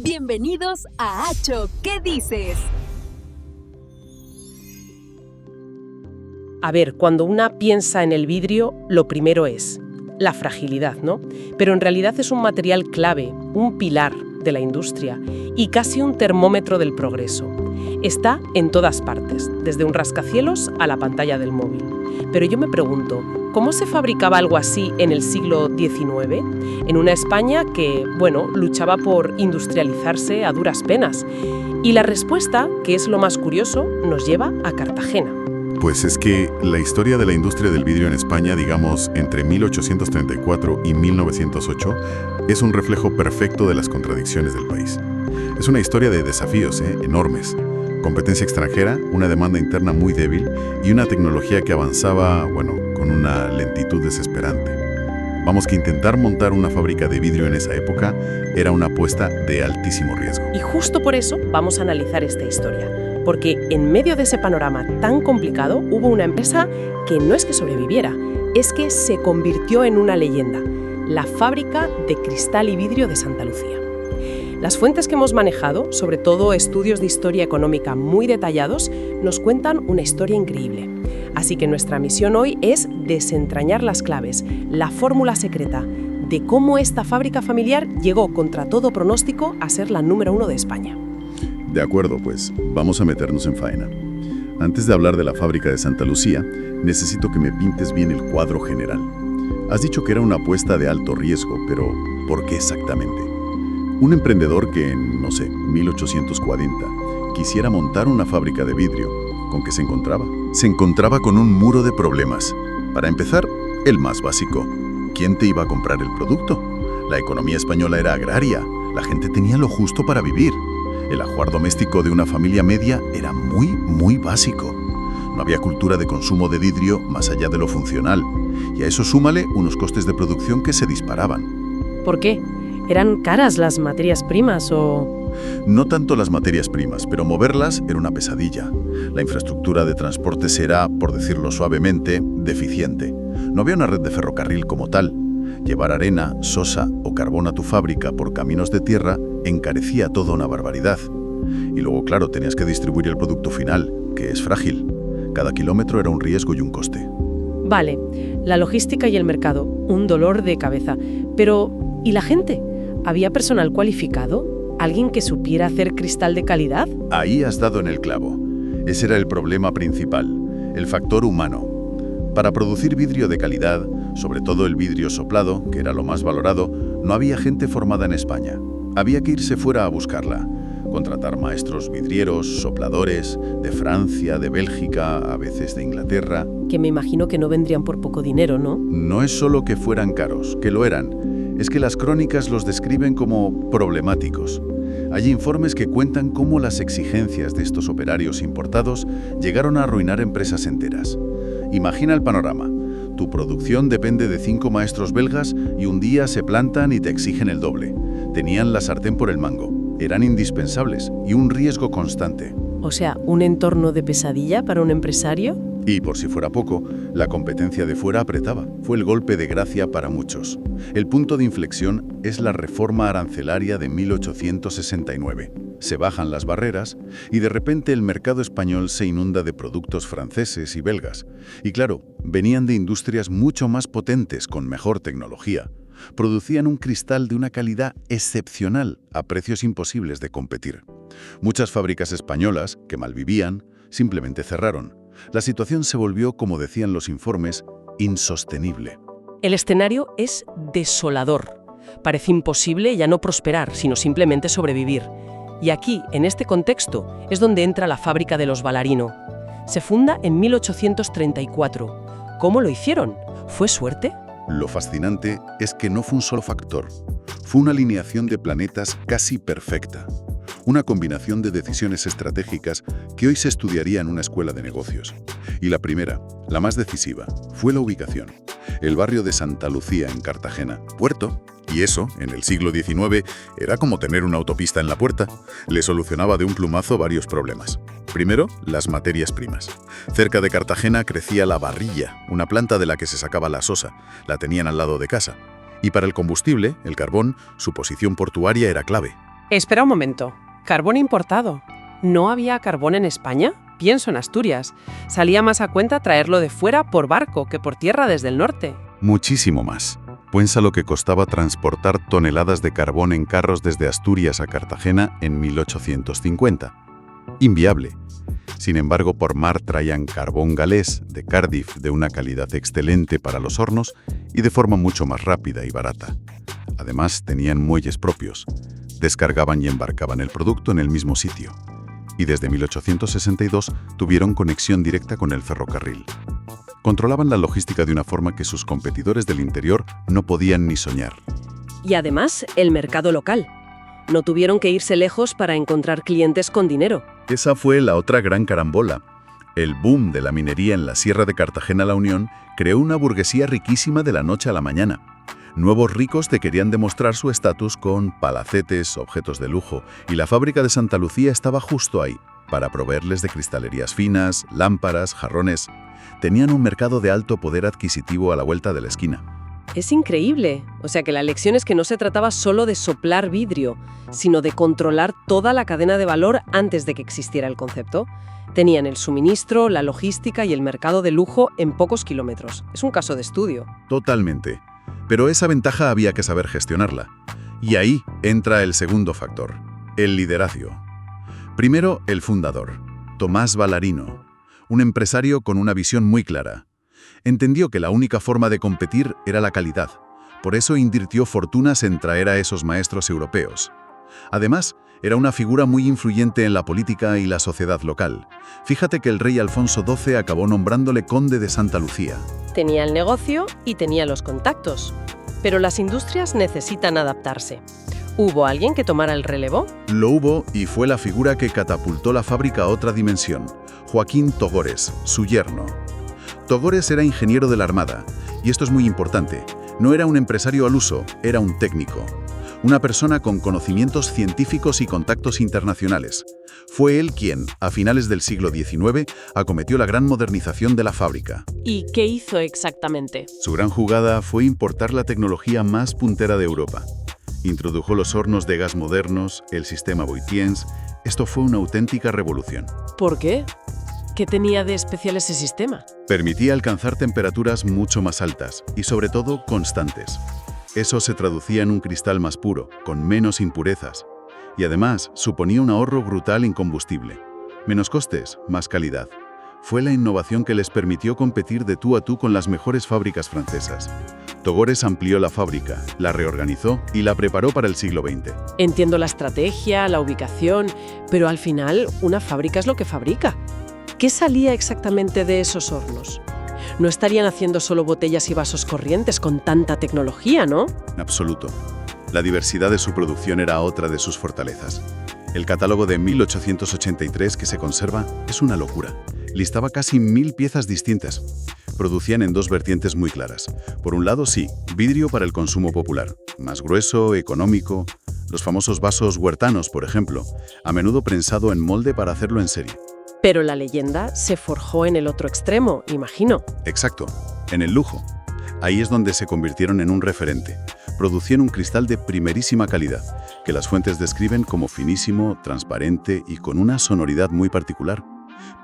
Bienvenidos a Acho, ¿qué dices? A ver, cuando una piensa en el vidrio, lo primero es la fragilidad, ¿no? Pero en realidad es un material clave, un pilar de la industria y casi un termómetro del progreso. Está en todas partes, desde un rascacielos a la pantalla del móvil. Pero yo me pregunto, ¿cómo se fabricaba algo así en el siglo XIX? En una España que, luchaba por industrializarse a duras penas. Y la respuesta, que es lo más curioso, nos lleva a Cartagena. Pues es que la historia de la industria del vidrio en España, digamos, entre 1834 y 1908, es un reflejo perfecto de las contradicciones del país. Es una historia de desafíos, enormes. Competencia extranjera, una demanda interna muy débil y una tecnología que avanzaba, con una lentitud desesperante. Vamos, que intentar montar una fábrica de vidrio en esa época era una apuesta de altísimo riesgo. Y justo por eso vamos a analizar esta historia. Porque en medio de ese panorama tan complicado hubo una empresa que no es que sobreviviera, es que se convirtió en una leyenda, la Fábrica de Cristal y Vidrio de Santa Lucía. Las fuentes que hemos manejado, sobre todo estudios de historia económica muy detallados, nos cuentan una historia increíble. Así que nuestra misión hoy es desentrañar las claves, la fórmula secreta de cómo esta fábrica familiar llegó contra todo pronóstico a ser la número 1 de España. De acuerdo, pues vamos a meternos en faena. Antes de hablar de la fábrica de Santa Lucía, necesito que me pintes bien el cuadro general. Has dicho que era una apuesta de alto riesgo, pero ¿por qué exactamente? Un emprendedor que en, 1840, quisiera montar una fábrica de vidrio, ¿con qué se encontraba? Se encontraba con un muro de problemas. Para empezar, el más básico. ¿Quién te iba a comprar el producto? La economía española era agraria, la gente tenía lo justo para vivir. El ajuar doméstico de una familia media era muy básico. No había cultura de consumo de vidrio más allá de lo funcional. Y a eso súmale unos costes de producción que se disparaban. ¿Por qué? ¿Eran caras las materias primas o...? No tanto las materias primas, pero moverlas era una pesadilla. La infraestructura de transportes era, por decirlo suavemente, deficiente. No había una red de ferrocarril como tal. Llevar arena, sosa o carbón a tu fábrica por caminos de tierra encarecía toda una barbaridad. Y luego, claro, tenías que distribuir el producto final, que es frágil. Cada kilómetro era un riesgo y un coste. Vale, la logística y el mercado, un dolor de cabeza. Pero, ¿y la gente? ¿Había personal cualificado? ¿Alguien que supiera hacer cristal de calidad? Ahí has dado en el clavo. Ese era el problema principal, el factor humano. Para producir vidrio de calidad, sobre todo el vidrio soplado, que era lo más valorado, no había gente formada en España. Había que irse fuera a buscarla. Contratar maestros vidrieros, sopladores, de Francia, de Bélgica, a veces de Inglaterra. Que me imagino que no vendrían por poco dinero, ¿no? No es solo que fueran caros, que lo eran. Es que las crónicas los describen como problemáticos. Hay informes que cuentan cómo las exigencias de estos operarios importados llegaron a arruinar empresas enteras. Imagina el panorama. Tu producción depende de 5 maestros belgas y un día se plantan y te exigen el doble. Tenían la sartén por el mango. Eran indispensables y un riesgo constante. O sea, ¿un entorno de pesadilla para un empresario? Y por si fuera poco, la competencia de fuera apretaba. Fue el golpe de gracia para muchos. El punto de inflexión es la reforma arancelaria de 1869. Se bajan las barreras y de repente el mercado español se inunda de productos franceses y belgas. Y claro, venían de industrias mucho más potentes con mejor tecnología. Producían un cristal de una calidad excepcional a precios imposibles de competir. Muchas fábricas españolas, que malvivían, simplemente cerraron. La situación se volvió, como decían los informes, insostenible. El escenario es desolador. Parece imposible ya no prosperar, sino simplemente sobrevivir. Y aquí, en este contexto, es donde entra la fábrica de los Ballarino. Se funda en 1834. ¿Cómo lo hicieron? ¿Fue suerte? Lo fascinante es que no fue un solo factor. Fue una alineación de planetas casi perfecta. Una combinación de decisiones estratégicas que hoy se estudiaría en una escuela de negocios. Y la primera, la más decisiva, fue la ubicación. El barrio de Santa Lucía, en Cartagena, puerto. Y eso, en el siglo XIX, era como tener una autopista en la puerta. Le solucionaba de un plumazo varios problemas. Primero, las materias primas. Cerca de Cartagena crecía la barrilla, una planta de la que se sacaba la sosa. La tenían al lado de casa. Y para el combustible, el carbón, su posición portuaria era clave. Espera un momento. ¿Carbón importado? ¿No había carbón en España? Pienso en Asturias. Salía más a cuenta traerlo de fuera por barco que por tierra desde el norte. Muchísimo más. Piensa lo que costaba transportar toneladas de carbón en carros desde Asturias a Cartagena en 1850. Inviable. Sin embargo, por mar traían carbón galés de Cardiff de una calidad excelente para los hornos y de forma mucho más rápida y barata. Además, tenían muelles propios. Descargaban y embarcaban el producto en el mismo sitio. Y desde 1862 tuvieron conexión directa con el ferrocarril. Controlaban la logística de una forma que sus competidores del interior no podían ni soñar. Y además, el mercado local. No tuvieron que irse lejos para encontrar clientes con dinero. Esa fue la otra gran carambola. El boom de la minería en la Sierra de Cartagena-La Unión creó una burguesía riquísima de la noche a la mañana. Nuevos ricos te querían demostrar su estatus con palacetes, objetos de lujo, y la fábrica de Santa Lucía estaba justo ahí, para proveerles de cristalerías finas, lámparas, jarrones. Tenían un mercado de alto poder adquisitivo a la vuelta de la esquina. Es increíble. O sea que la lección es que no se trataba solo de soplar vidrio, sino de controlar toda la cadena de valor antes de que existiera el concepto. Tenían el suministro, la logística y el mercado de lujo en pocos kilómetros. Es un caso de estudio. Totalmente. Pero esa ventaja había que saber gestionarla. Y ahí entra el segundo factor, el liderazgo. Primero, el fundador, Tomás Ballarino, un empresario con una visión muy clara. Entendió que la única forma de competir era la calidad. Por eso invirtió fortunas en traer a esos maestros europeos. Además, era una figura muy influyente en la política y la sociedad local. Fíjate que el rey Alfonso XII acabó nombrándole conde de Santa Lucía. Tenía el negocio y tenía los contactos. Pero las industrias necesitan adaptarse. ¿Hubo alguien que tomara el relevo? Lo hubo y fue la figura que catapultó la fábrica a otra dimensión, Joaquín Togores, su yerno. Togores era ingeniero de la Armada, y esto es muy importante. No era un empresario al uso, era un técnico. Una persona con conocimientos científicos y contactos internacionales. Fue él quien, a finales del siglo XIX, acometió la gran modernización de la fábrica. ¿Y qué hizo exactamente? Su gran jugada fue importar la tecnología más puntera de Europa. Introdujo los hornos de gas modernos, el sistema Boitiens. Esto fue una auténtica revolución. ¿Por qué? ¿Qué tenía de especial ese sistema? Permitía alcanzar temperaturas mucho más altas y, sobre todo, constantes. Eso se traducía en un cristal más puro, con menos impurezas. Y además, suponía un ahorro brutal en combustible. Menos costes, más calidad. Fue la innovación que les permitió competir de tú a tú con las mejores fábricas francesas. Togores amplió la fábrica, la reorganizó y la preparó para el siglo XX. Entiendo la estrategia, la ubicación, pero al final una fábrica es lo que fabrica. ¿Qué salía exactamente de esos hornos? No estarían haciendo solo botellas y vasos corrientes con tanta tecnología, ¿no? En absoluto. La diversidad de su producción era otra de sus fortalezas. El catálogo de 1883 que se conserva es una locura. Listaba casi 1000 piezas distintas. Producían en dos vertientes muy claras. Por un lado, sí, vidrio para el consumo popular, más grueso, económico. Los famosos vasos huertanos, por ejemplo, a menudo prensado en molde para hacerlo en serie. Pero la leyenda se forjó en el otro extremo, imagino. Exacto, en el lujo. Ahí es donde se convirtieron en un referente. Producían un cristal de primerísima calidad, que las fuentes describen como finísimo, transparente y con una sonoridad muy particular.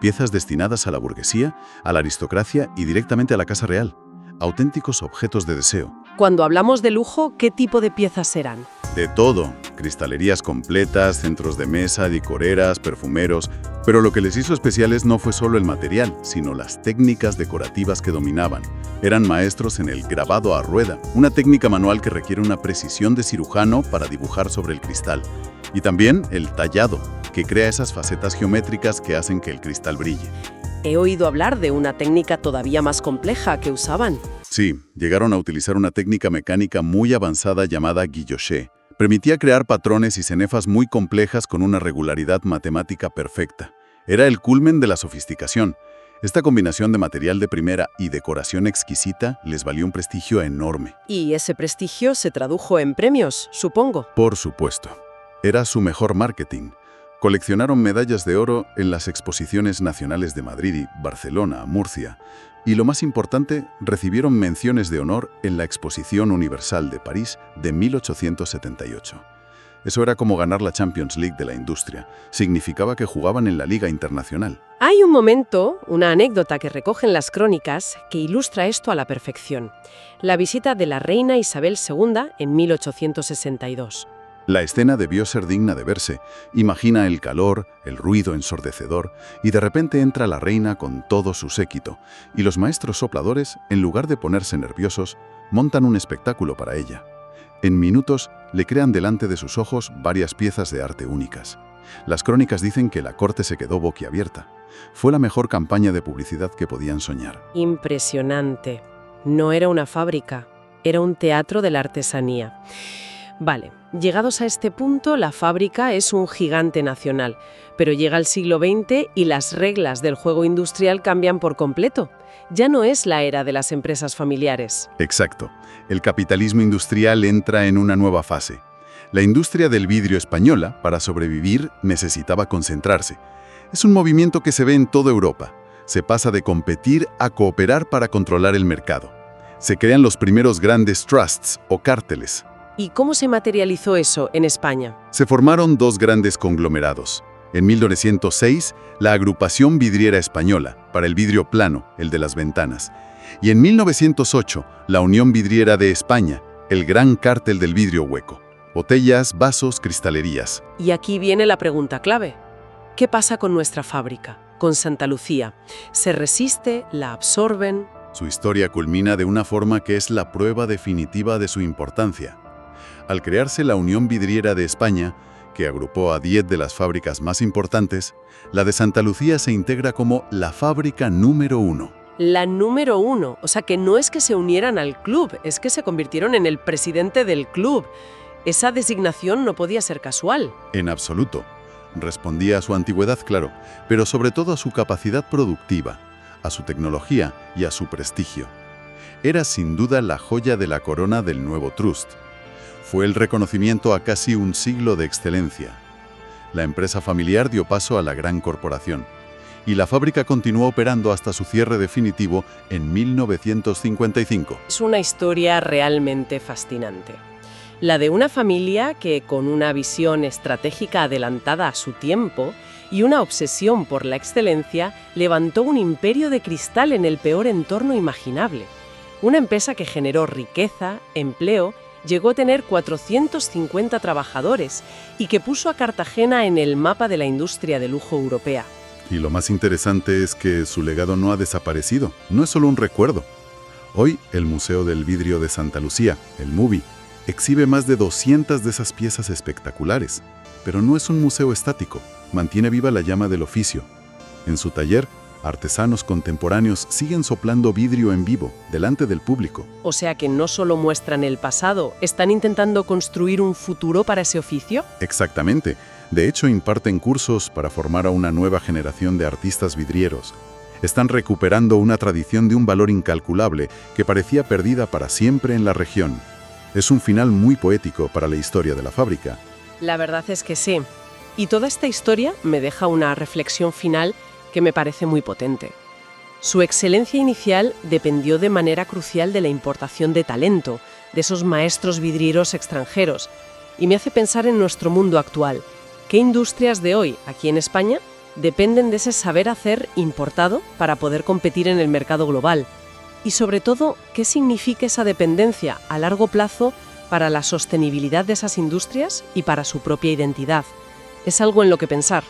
Piezas destinadas a la burguesía, a la aristocracia y directamente a la casa real. Auténticos objetos de deseo. Cuando hablamos de lujo, ¿qué tipo de piezas eran? De todo. Cristalerías completas, centros de mesa, licoreras, perfumeros. Pero lo que les hizo especiales no fue solo el material, sino las técnicas decorativas que dominaban. Eran maestros en el grabado a rueda, una técnica manual que requiere una precisión de cirujano para dibujar sobre el cristal. Y también el tallado, que crea esas facetas geométricas que hacen que el cristal brille. He oído hablar de una técnica todavía más compleja que usaban. Sí, llegaron a utilizar una técnica mecánica muy avanzada llamada guilloché. Permitía crear patrones y cenefas muy complejas con una regularidad matemática perfecta. Era el culmen de la sofisticación. Esta combinación de material de primera y decoración exquisita les valió un prestigio enorme. Y ese prestigio se tradujo en premios, supongo. Por supuesto. Era su mejor marketing. Coleccionaron medallas de oro en las exposiciones nacionales de Madrid y Barcelona, Murcia. Y lo más importante, recibieron menciones de honor en la Exposición Universal de París de 1878. Eso era como ganar la Champions League de la industria. Significaba que jugaban en la Liga Internacional. Hay un momento, una anécdota que recogen las crónicas, que ilustra esto a la perfección. La visita de la reina Isabel II en 1862. La escena debió ser digna de verse. Imagina el calor, el ruido ensordecedor, y de repente entra la reina con todo su séquito, y los maestros sopladores, en lugar de ponerse nerviosos, montan un espectáculo para ella. En minutos, le crean delante de sus ojos varias piezas de arte únicas. Las crónicas dicen que la corte se quedó boquiabierta. Fue la mejor campaña de publicidad que podían soñar. Impresionante. No era una fábrica, era un teatro de la artesanía. Vale, llegados a este punto, la fábrica es un gigante nacional, pero llega el siglo XX y las reglas del juego industrial cambian por completo. Ya no es la era de las empresas familiares. Exacto. El capitalismo industrial entra en una nueva fase. La industria del vidrio española, para sobrevivir, necesitaba concentrarse. Es un movimiento que se ve en toda Europa. Se pasa de competir a cooperar para controlar el mercado. Se crean los primeros grandes trusts o cárteles. ¿Y cómo se materializó eso en España? Se formaron dos grandes conglomerados. En 1906, la Agrupación Vidriera Española, para el vidrio plano, el de las ventanas. Y en 1908, la Unión Vidriera de España, el gran cártel del vidrio hueco. Botellas, vasos, cristalerías. Y aquí viene la pregunta clave. ¿Qué pasa con nuestra fábrica, con Santa Lucía? ¿Se resiste? ¿La absorben? Su historia culmina de una forma que es la prueba definitiva de su importancia. Al crearse la Unión Vidriera de España, que agrupó a 10 de las fábricas más importantes, la de Santa Lucía se integra como la fábrica número 1. La número 1, o sea que no es que se unieran al club, es que se convirtieron en el presidente del club. Esa designación no podía ser casual. En absoluto. Respondía a su antigüedad, claro, pero sobre todo a su capacidad productiva, a su tecnología y a su prestigio. Era sin duda la joya de la corona del nuevo trust. Fue el reconocimiento a casi un siglo de excelencia. La empresa familiar dio paso a la gran corporación, y la fábrica continuó operando hasta su cierre definitivo en 1955. Es una historia realmente fascinante. La de una familia que, con una visión estratégica adelantada a su tiempo y una obsesión por la excelencia, levantó un imperio de cristal en el peor entorno imaginable. Una empresa que generó riqueza, empleo, llegó a tener 450 trabajadores y que puso a Cartagena en el mapa de la industria de lujo europea. Y lo más interesante es que su legado no ha desaparecido, no es solo un recuerdo. Hoy, el Museo del Vidrio de Santa Lucía, el MUVI, exhibe más de 200 de esas piezas espectaculares. Pero no es un museo estático, mantiene viva la llama del oficio. En su taller, artesanos contemporáneos siguen soplando vidrio en vivo, delante del público. O sea que no solo muestran el pasado, ¿están intentando construir un futuro para ese oficio? Exactamente. De hecho, imparten cursos para formar a una nueva generación de artistas vidrieros. Están recuperando una tradición de un valor incalculable que parecía perdida para siempre en la región. Es un final muy poético para la historia de la fábrica. La verdad es que sí. Y toda esta historia me deja una reflexión final que me parece muy potente. Su excelencia inicial dependió de manera crucial de la importación de talento, de esos maestros vidrieros extranjeros, y me hace pensar en nuestro mundo actual. ¿Qué industrias de hoy, aquí en España, dependen de ese saber hacer importado para poder competir en el mercado global? Y sobre todo, ¿qué significa esa dependencia a largo plazo para la sostenibilidad de esas industrias y para su propia identidad? Es algo en lo que pensar.